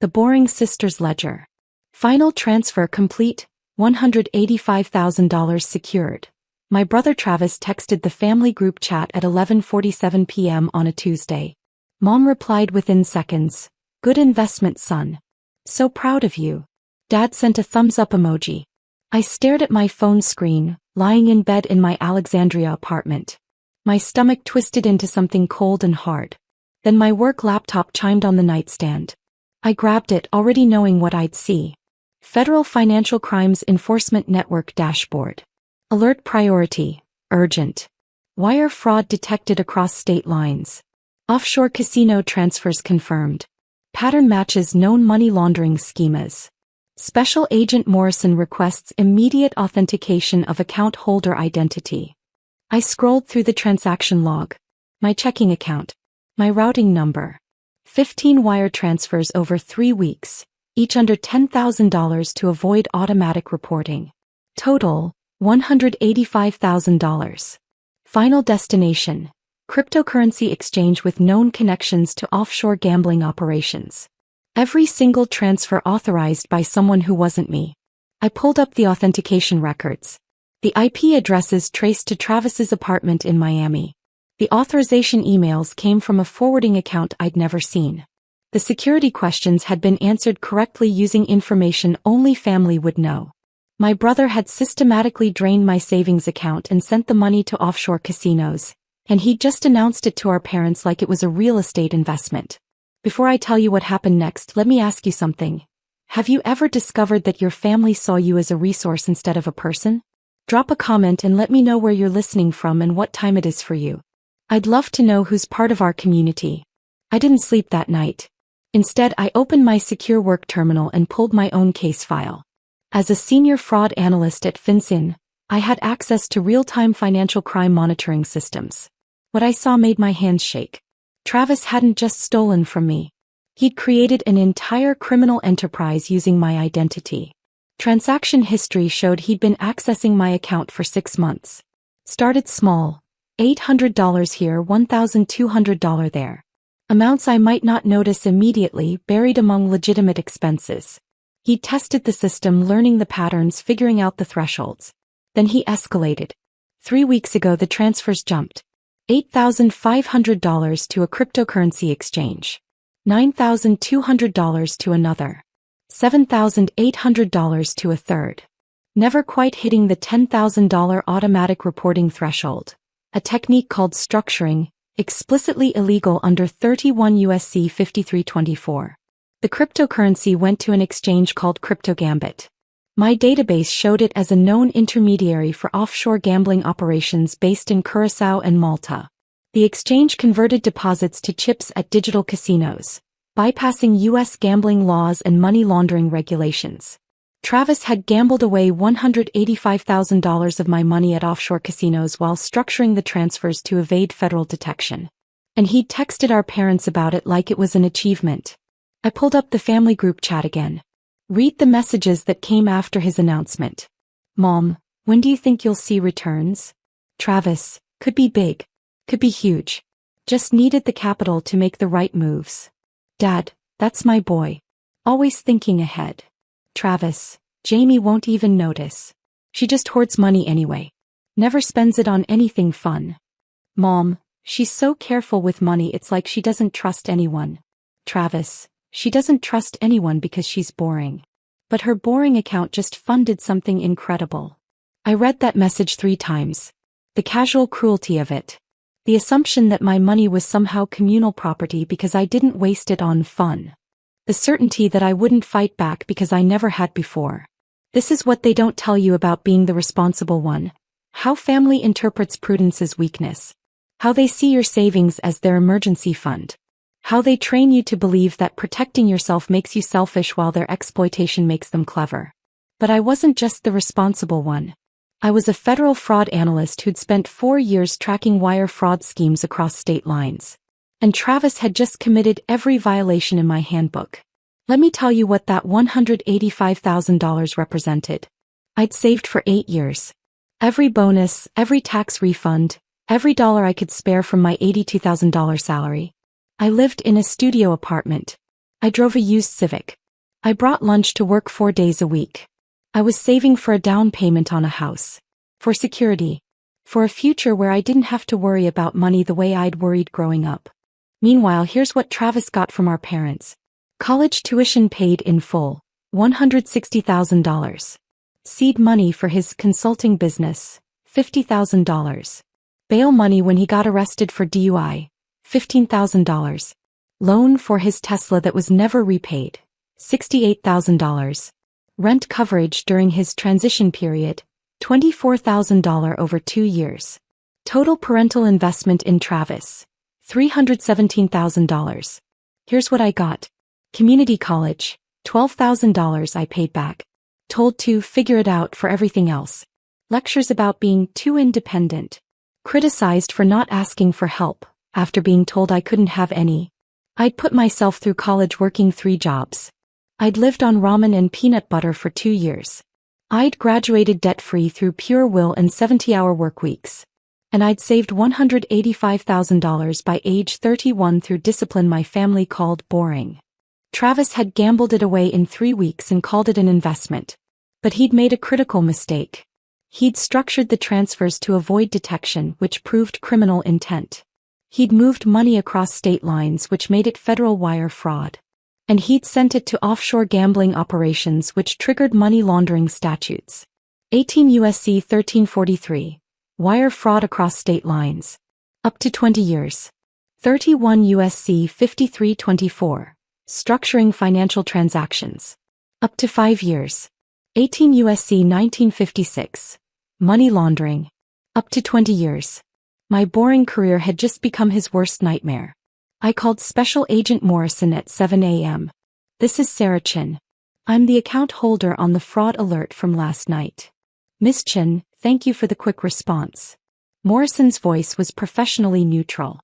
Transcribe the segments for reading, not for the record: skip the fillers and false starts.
The Boring Sisters Ledger. Final transfer complete, $185,000 secured. My brother Travis texted the family group chat at 11:47 p.m. on a Tuesday. Mom replied within seconds, "Good investment, son. So proud of you." Dad sent a thumbs up emoji. I stared at my phone screen, lying in bed in my Alexandria apartment. My stomach twisted into something cold and hard. Then my work laptop chimed on the nightstand. I grabbed it, already knowing what I'd see. Federal Financial Crimes Enforcement Network dashboard. Alert priority, urgent. Wire fraud detected across state lines. Offshore casino transfers confirmed. Pattern matches known money laundering schemas. Special Agent Morrison requests immediate authentication of account holder identity. I scrolled through the transaction log. My checking account. My routing number. 15 wire transfers over 3 weeks, each under $10,000 to avoid automatic reporting. Total, $185,000. Final destination, cryptocurrency exchange with known connections to offshore gambling operations. Every single transfer authorized by someone who wasn't me. I pulled up the authentication records. The IP addresses traced to Travis's apartment in Miami. The authorization emails came from a forwarding account I'd never seen. The security questions had been answered correctly using information only family would know. My brother had systematically drained my savings account and sent the money to offshore casinos, and he'd just announced it to our parents like it was a real estate investment. Before I tell you what happened next, let me ask you something. Have you ever discovered that your family saw you as a resource instead of a person? Drop a comment and let me know where you're listening from and what time it is for you. I'd love to know who's part of our community. I didn't sleep that night. Instead, I opened my secure work terminal and pulled my own case file. As a senior fraud analyst at FinCEN, I had access to real-time financial crime monitoring systems. What I saw made my hands shake. Travis hadn't just stolen from me. He'd created an entire criminal enterprise using my identity. Transaction history showed he'd been accessing my account for 6 months. Started small, $800 here, $1,200 there. Amounts I might not notice immediately, buried among legitimate expenses. He tested the system, learning the patterns, figuring out the thresholds. Then he escalated. 3 weeks ago the transfers jumped. $8,500 to a cryptocurrency exchange. $9,200 to another. $7,800 to a third. Never quite hitting the $10,000 automatic reporting threshold. A technique called structuring, explicitly illegal under 31 U.S.C. 5324. The cryptocurrency went to an exchange called CryptoGambit. My database showed it as a known intermediary for offshore gambling operations based in Curaçao and Malta. The exchange converted deposits to chips at digital casinos, bypassing U.S. gambling laws and money laundering regulations. Travis had gambled away $185,000 of my money at offshore casinos while structuring the transfers to evade federal detection. And he'd texted our parents about it like it was an achievement. I pulled up the family group chat again. Read the messages that came after his announcement. Mom, when do you think you'll see returns? Travis, could be big. Could be huge. Just needed the capital to make the right moves. Dad, that's my boy. Always thinking ahead. Travis, Jamie won't even notice. She just hoards money anyway. Never spends it on anything fun. Mom, she's so careful with money it's like she doesn't trust anyone. Travis, she doesn't trust anyone because she's boring. But her boring account just funded something incredible. I read that message 3 times. The casual cruelty of it. The assumption that my money was somehow communal property because I didn't waste it on fun. The certainty that I wouldn't fight back because I never had before. This is what they don't tell you about being the responsible one. How family interprets prudence as weakness. How they see your savings as their emergency fund. How they train you to believe that protecting yourself makes you selfish while their exploitation makes them clever. But I wasn't just the responsible one. I was a federal fraud analyst who'd spent 4 years tracking wire fraud schemes across state lines. And Travis had just committed every violation in my handbook. Let me tell you what that $185,000 represented. I'd saved for 8 years. Every bonus, every tax refund, every dollar I could spare from my $82,000 salary. I lived in a studio apartment. I drove a used Civic. I brought lunch to work 4 days a week. I was saving for a down payment on a house. For security. For a future where I didn't have to worry about money the way I'd worried growing up. Meanwhile, here's what Travis got from our parents. College tuition paid in full, $160,000. Seed money for his consulting business, $50,000. Bail money when he got arrested for DUI, $15,000. Loan for his Tesla that was never repaid, $68,000. Rent coverage during his transition period, $24,000 over 2 years. Total parental investment in Travis, $317,000. Here's what I got. Community college, $12,000 I paid back. Told to figure it out for everything else. Lectures about being too independent. Criticized for not asking for help, after being told I couldn't have any. I'd put myself through college working 3 jobs. I'd lived on ramen and peanut butter for 2 years. I'd graduated debt-free through pure will and 70-hour work weeks. And I'd saved $185,000 by age 31 through discipline my family called boring. Travis had gambled it away in 3 weeks and called it an investment. But he'd made a critical mistake. He'd structured the transfers to avoid detection, which proved criminal intent. He'd moved money across state lines, which made it federal wire fraud. And he'd sent it to offshore gambling operations, which triggered money laundering statutes. 18 U.S.C. 1343. Wire fraud across state lines. Up to 20 years. 31 U.S.C. 5324. Structuring financial transactions. Up to 5 years. 18 U.S.C. 1956. Money laundering. Up to 20 years. My boring career had just become his worst nightmare. I called Special Agent Morrison at 7 a.m. This is Sarah Chin. I'm the account holder on the fraud alert from last night. Miss Chin, thank you for the quick response. Morrison's voice was professionally neutral.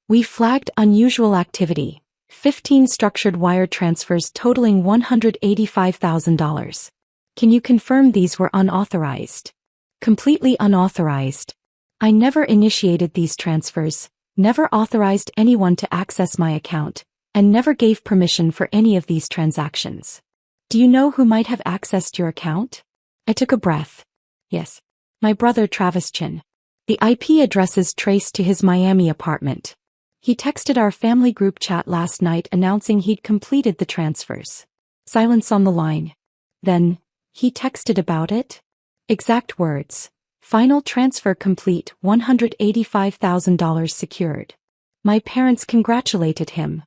We flagged unusual activity. 15 structured wire transfers totaling $185,000. Can you confirm these were unauthorized? Completely unauthorized. I never initiated these transfers, never authorized anyone to access my account, and never gave permission for any of these transactions. Do you know who might have accessed your account? I took a breath. Yes. My brother Travis Chin. The IP address is traced to his Miami apartment. He texted our family group chat last night announcing he'd completed the transfers. Silence on the line. Then, he texted about it? Exact words. Final transfer complete, $185,000 secured. My parents congratulated him.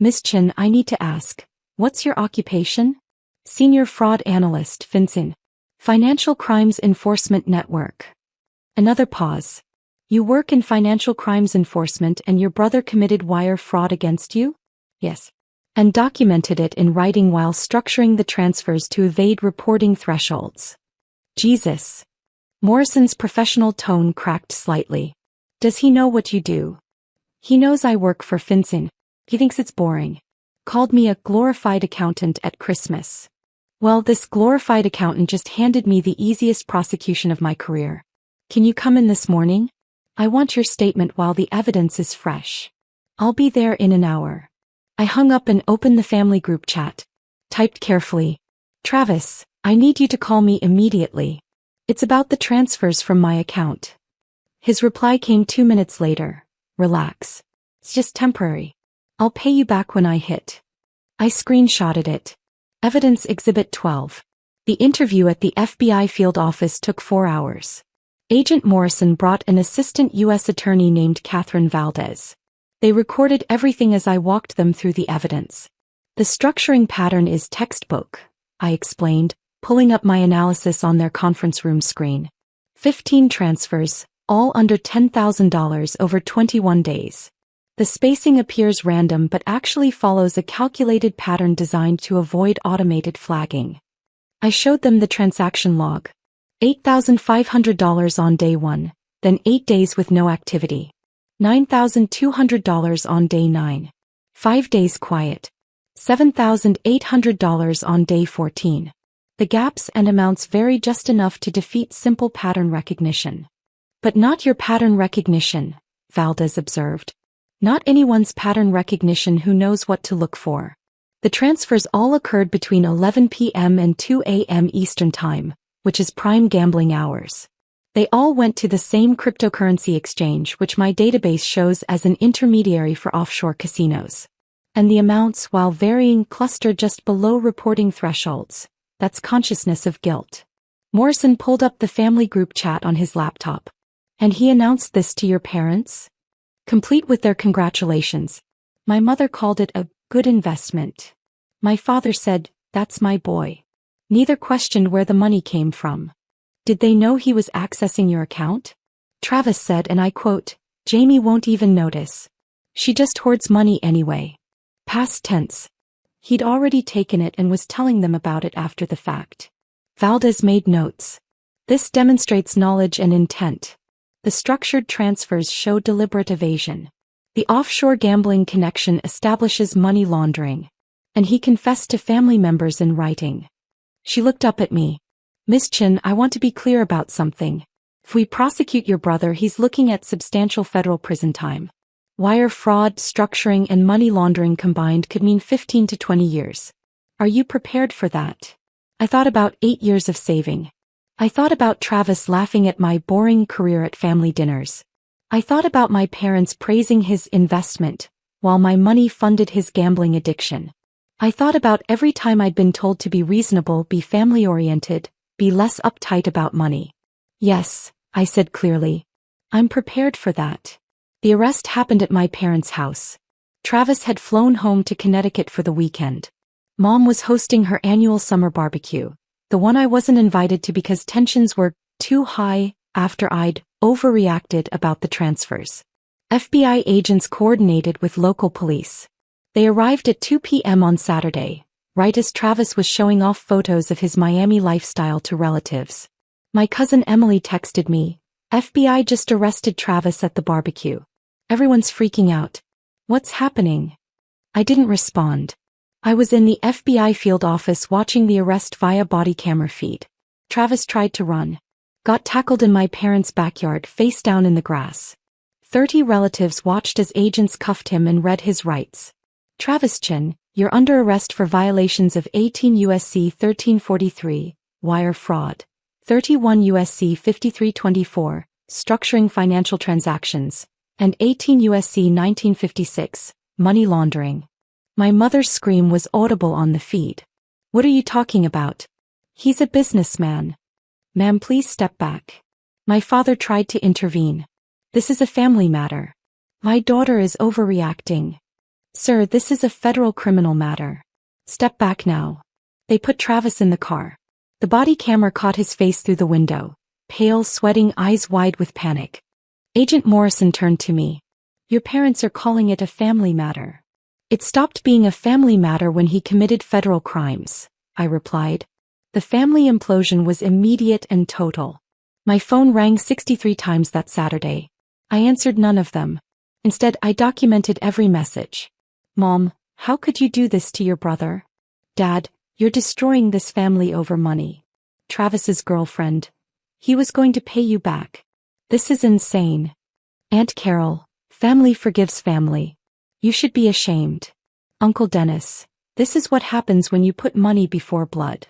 Miss Chin, I need to ask, what's your occupation? Senior Fraud Analyst, FinCEN. Financial Crimes Enforcement Network. Another pause. You work in financial crimes enforcement and your brother committed wire fraud against you? Yes. And documented it in writing while structuring the transfers to evade reporting thresholds. Jesus. Morrison's professional tone cracked slightly. Does he know what you do? He knows I work for FinCEN. He thinks it's boring. Called me a glorified accountant at Christmas. Well, this glorified accountant just handed me the easiest prosecution of my career. Can you come in this morning? I want your statement while the evidence is fresh. I'll be there in an hour. I hung up and opened the family group chat. Typed carefully. Travis, I need you to call me immediately. It's about the transfers from my account. His reply came 2 minutes later. Relax. It's just temporary. I'll pay you back when I hit. I screenshotted it. Evidence Exhibit 12. The interview at the FBI field office took 4 hours. Agent Morrison brought an assistant U.S. attorney named Catherine Valdez. They recorded everything as I walked them through the evidence. The structuring pattern is textbook, I explained, pulling up my analysis on their conference room screen. 15 transfers, all under $10,000 over 21 days. The spacing appears random but actually follows a calculated pattern designed to avoid automated flagging. I showed them the transaction log. $8,500 on day 1, then 8 days with no activity. $9,200 on day 9. 5 days quiet. $7,800 on day 14. The gaps and amounts vary just enough to defeat simple pattern recognition. But not your pattern recognition, Valdez observed. Not anyone's pattern recognition who knows what to look for. The transfers all occurred between 11 p.m. and 2 a.m. Eastern Time, which is prime gambling hours. They all went to the same cryptocurrency exchange, which my database shows as an intermediary for offshore casinos. And the amounts, while varying, cluster just below reporting thresholds. That's consciousness of guilt. Morrison pulled up the family group chat on his laptop. And he announced this to your parents? Complete with their congratulations. My mother called it a good investment. My father said, that's my boy. Neither questioned where the money came from. Did they know he was accessing your account? Travis said, and I quote, Jamie won't even notice. She just hoards money anyway. Past tense. He'd already taken it and was telling them about it after the fact. Valdez made notes. This demonstrates knowledge and intent. The structured transfers show deliberate evasion. The offshore gambling connection establishes money laundering. And he confessed to family members in writing. She looked up at me. Miss Chin, I want to be clear about something. If we prosecute your brother, he's looking at substantial federal prison time. Wire fraud, structuring, and money laundering combined could mean 15 to 20 years. Are you prepared for that? I thought about 8 years of saving. I thought about Travis laughing at my boring career at family dinners. I thought about my parents praising his investment, while my money funded his gambling addiction. I thought about every time I'd been told to be reasonable, be family-oriented, be less uptight about money. Yes, I said clearly. I'm prepared for that. The arrest happened at my parents' house. Travis had flown home to Connecticut for the weekend. Mom was hosting her annual summer barbecue, the one I wasn't invited to because tensions were too high after I'd overreacted about the transfers. FBI agents coordinated with local police. They arrived at 2 p.m. on Saturday, right as Travis was showing off photos of his Miami lifestyle to relatives. My cousin Emily texted me, FBI just arrested Travis at the barbecue. Everyone's freaking out. What's happening? I didn't respond. I was in the FBI field office watching the arrest via body camera feed. Travis tried to run. Got tackled in my parents' backyard, face down in the grass. 30 relatives watched as agents cuffed him and read his rights. Travis Chin, you're under arrest for violations of 18 U.S.C. 1343, wire fraud, 31 U.S.C. 5324, structuring financial transactions, and 18 U.S.C. 1956, money laundering. My mother's scream was audible on the feed. What are you talking about? He's a businessman. Ma'am, please step back. My father tried to intervene. This is a family matter. My daughter is overreacting. Sir, this is a federal criminal matter. Step back now. They put Travis in the car. The body camera caught his face through the window, pale, sweating, eyes wide with panic. Agent Morrison turned to me. Your parents are calling it a family matter. It stopped being a family matter when he committed federal crimes, I replied. The family implosion was immediate and total. My phone rang 63 times that Saturday. I answered none of them. Instead, I documented every message. Mom, how could you do this to your brother? Dad, you're destroying this family over money. Travis's girlfriend. He was going to pay you back. This is insane. Aunt Carol, family forgives family. You should be ashamed. Uncle Dennis, this is what happens when you put money before blood.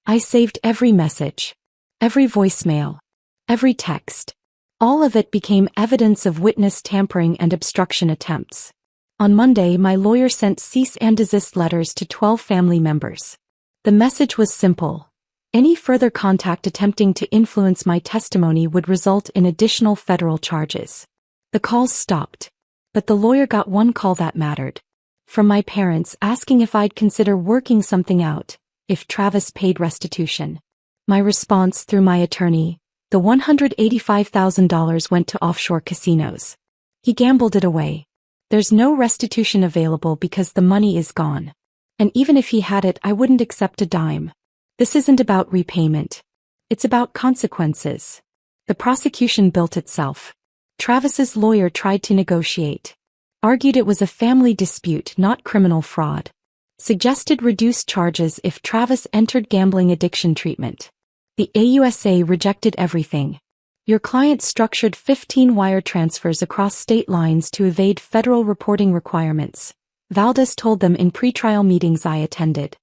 I saved every message, every voicemail, every text. All of it became evidence of witness tampering and obstruction attempts. On Monday, my lawyer sent cease and desist letters to 12 family members. The message was simple. Any further contact attempting to influence my testimony would result in additional federal charges. The calls stopped. But the lawyer got one call that mattered. From my parents asking if I'd consider working something out, if Travis paid restitution. My response through my attorney, the $185,000 went to offshore casinos. He gambled it away. There's no restitution available because the money is gone. And even if he had it, I wouldn't accept a dime. This isn't about repayment. It's about consequences. The prosecution built itself. Travis's lawyer tried to negotiate. Argued it was a family dispute, not criminal fraud. Suggested reduced charges if Travis entered gambling addiction treatment. The AUSA rejected everything. Your client structured 15 wire transfers across state lines to evade federal reporting requirements. Valdez told them in pretrial meetings I attended.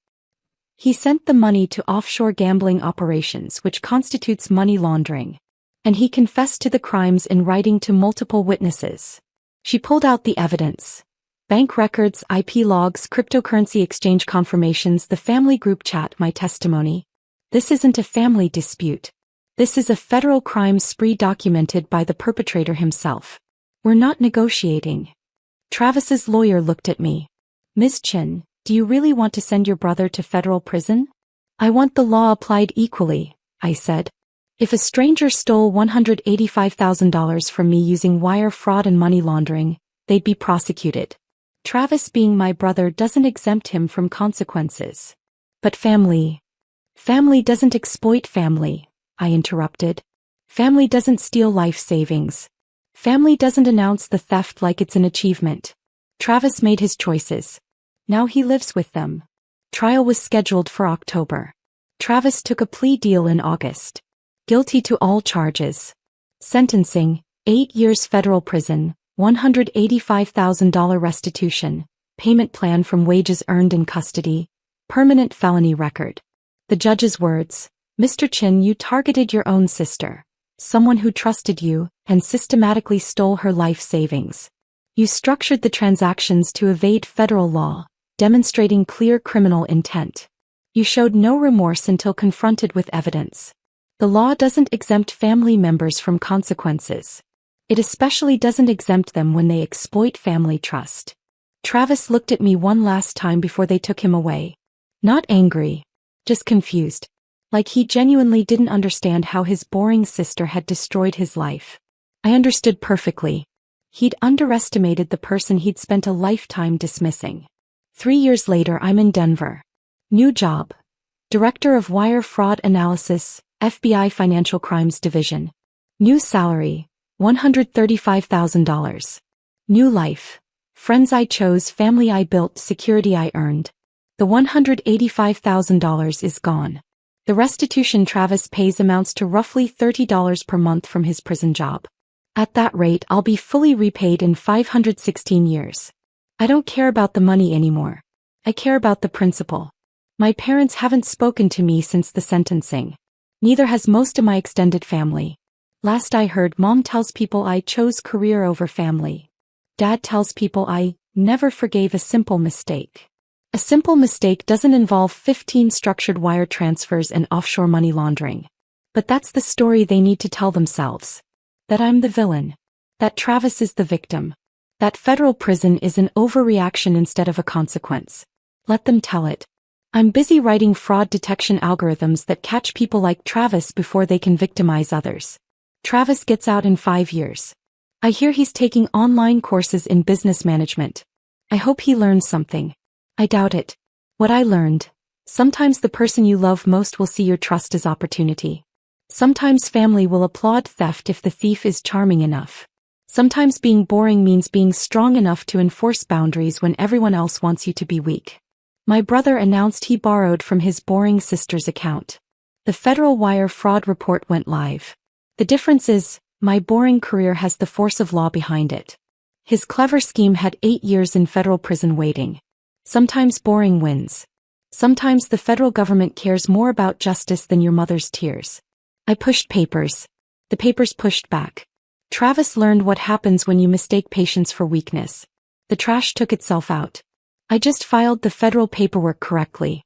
He sent the money to offshore gambling operations, which constitutes money laundering. And he confessed to the crimes in writing to multiple witnesses. She pulled out the evidence. Bank records, IP logs, cryptocurrency exchange confirmations, the family group chat, my testimony. This isn't a family dispute. This is a federal crime spree documented by the perpetrator himself. We're not negotiating. Travis's lawyer looked at me. Ms. Chin, do you really want to send your brother to federal prison? I want the law applied equally, I said. If a stranger stole $185,000 from me using wire fraud and money laundering, they'd be prosecuted. Travis being my brother doesn't exempt him from consequences. But family doesn't exploit family, I interrupted. Family doesn't steal life savings. Family doesn't announce the theft like it's an achievement. Travis made his choices. Now he lives with them. Trial was scheduled for October. Travis took a plea deal in August. Guilty to all charges. Sentencing, 8 years federal prison, $185,000 restitution, payment plan from wages earned in custody, permanent felony record. The judge's words, Mr. Chin, you targeted your own sister, someone who trusted you, and systematically stole her life savings. You structured the transactions to evade federal law, demonstrating clear criminal intent. You showed no remorse until confronted with evidence. The law doesn't exempt family members from consequences. It especially doesn't exempt them when they exploit family trust. Travis looked at me one last time before they took him away. Not angry, just confused. Like he genuinely didn't understand how his boring sister had destroyed his life. I understood perfectly. He'd underestimated the person he'd spent a lifetime dismissing. 3 years later, I'm in Denver. New job. Director of Wire Fraud Analysis, FBI Financial Crimes Division. New salary, $135,000. New life. Friends I chose, family I built, security I earned. The $185,000 is gone. The restitution Travis pays amounts to roughly $30 per month from his prison job. At that rate, I'll be fully repaid in 516 years. I don't care about the money anymore. I care about the principle. My parents haven't spoken to me since the sentencing. Neither has most of my extended family. Last I heard, Mom tells people I chose career over family. Dad tells people I never forgave a simple mistake. A simple mistake doesn't involve 15 structured wire transfers and offshore money laundering. But that's the story they need to tell themselves. That I'm the villain. That Travis is the victim. That federal prison is an overreaction instead of a consequence. Let them tell it. I'm busy writing fraud detection algorithms that catch people like Travis before they can victimize others. Travis gets out in 5 years. I hear he's taking online courses in business management. I hope he learns something. I doubt it. What I learned. Sometimes the person you love most will see your trust as opportunity. Sometimes family will applaud theft if the thief is charming enough. Sometimes being boring means being strong enough to enforce boundaries when everyone else wants you to be weak. My brother announced he borrowed from his boring sister's account. The federal wire fraud report went live. The difference is, my boring career has the force of law behind it. His clever scheme had 8 years in federal prison waiting. Sometimes boring wins. Sometimes the federal government cares more about justice than your mother's tears. I pushed papers. The papers pushed back. Travis learned what happens when you mistake patience for weakness. The trash took itself out. I just filed the federal paperwork correctly.